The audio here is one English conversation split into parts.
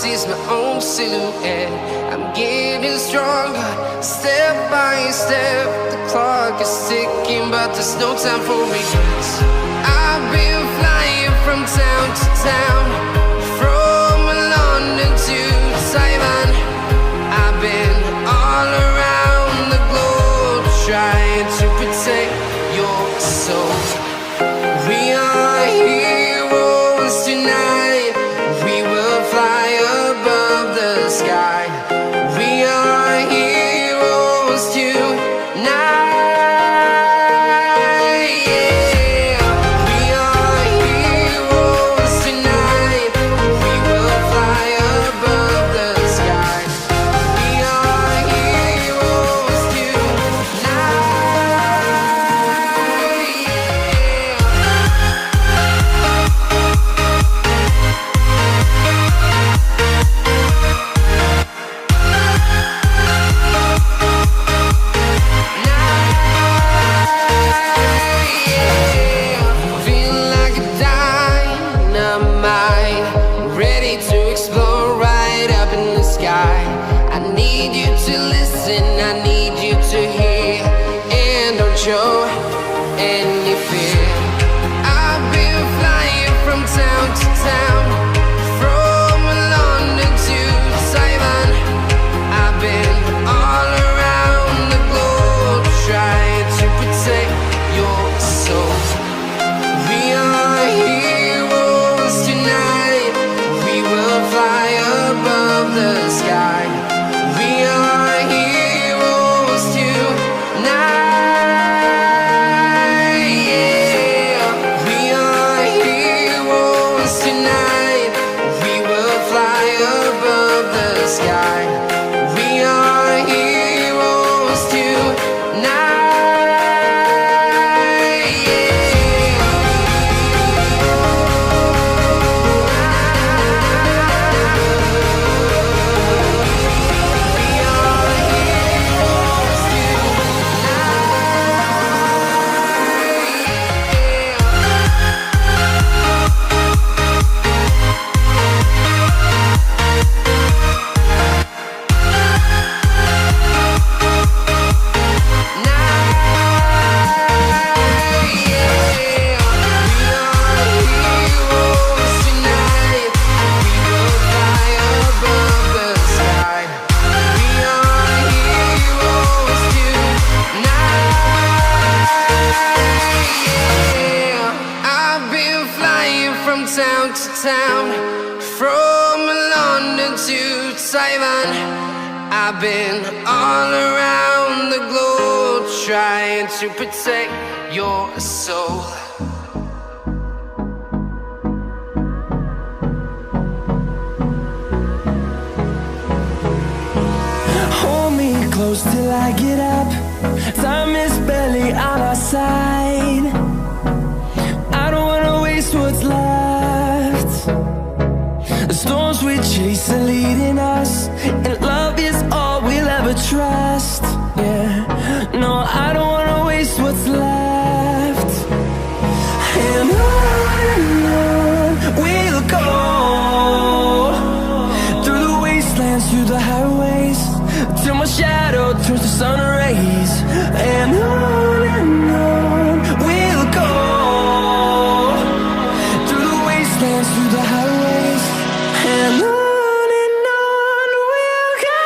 sees my own silhouette. I'm getting stronger, step by step. The clock is ticking, but there's no time for regrets. I've been flying from town to town, from London to Taiwan. I've been all around the globe, trying to protect your soul. We are heroes tonight. We will fly above the sky. We are heroes tonight. Yeah. We are heroes tonight. We will fly above the sky. We are heroes tonight. Feeling like a dynamite, ready to explode right up in the sky. I need you to listen, I need you to hear, and don't show any fear. I've been flying from town to town, from London to Taiwan. I've been all around the globe, trying to protect your soul. We are heroes tonight. We will fly above the sky. We are heroes tonight. Yeah. We are heroes tonight. We will fly above the sky. We are heroes tonight. Town to town, from London to Taiwan. I've been all around the globe, trying to protect your soul. Hold me close till I get up. Time is barely on our side. I don't wanna waste what's left. The storms we chase are leading us, and love is all we'll ever trust. Yeah, no, I don't wanna waste what's left. And on we'll go, through the wastelands, through the highways, till my shadow turns to sun rays. And on we'll go, through the wastelands, through the highways, and on we'll go.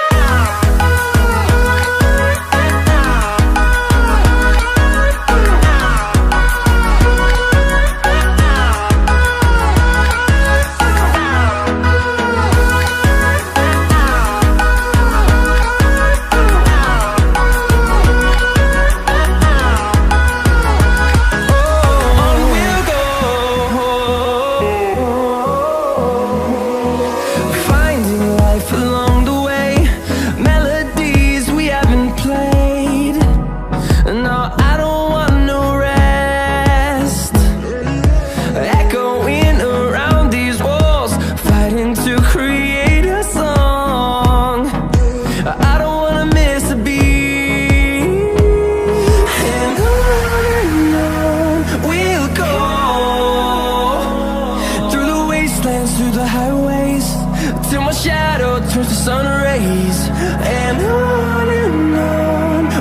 turns to sun rays, and on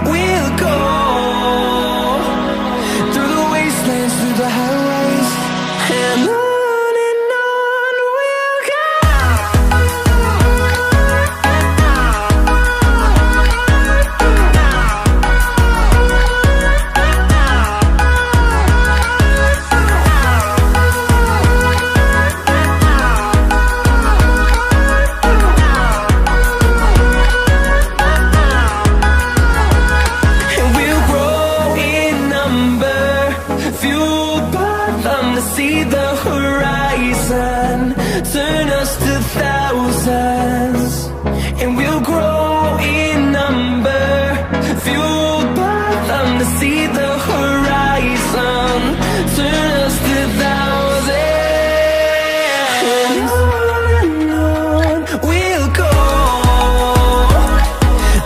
we'll go, through the wastelands, through the highways, and on we'll go. See the horizon, turn us to thousands, and we'll grow in number, fueled by them to see the horizon, turn us to thousands, and on we'll go,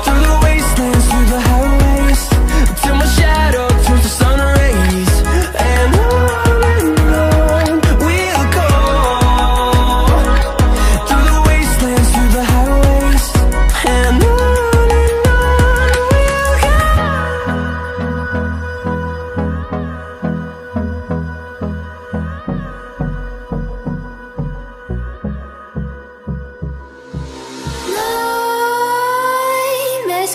through the wastelands, through the highways, till my shadow turns to sun rays, and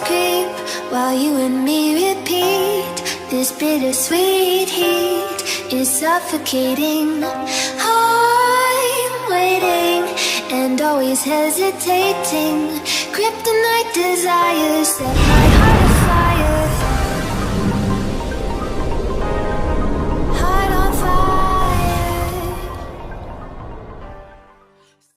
creep while you and me repeat. This bittersweet heat is suffocating. I'm waiting and always hesitating. Kryptonite desires set my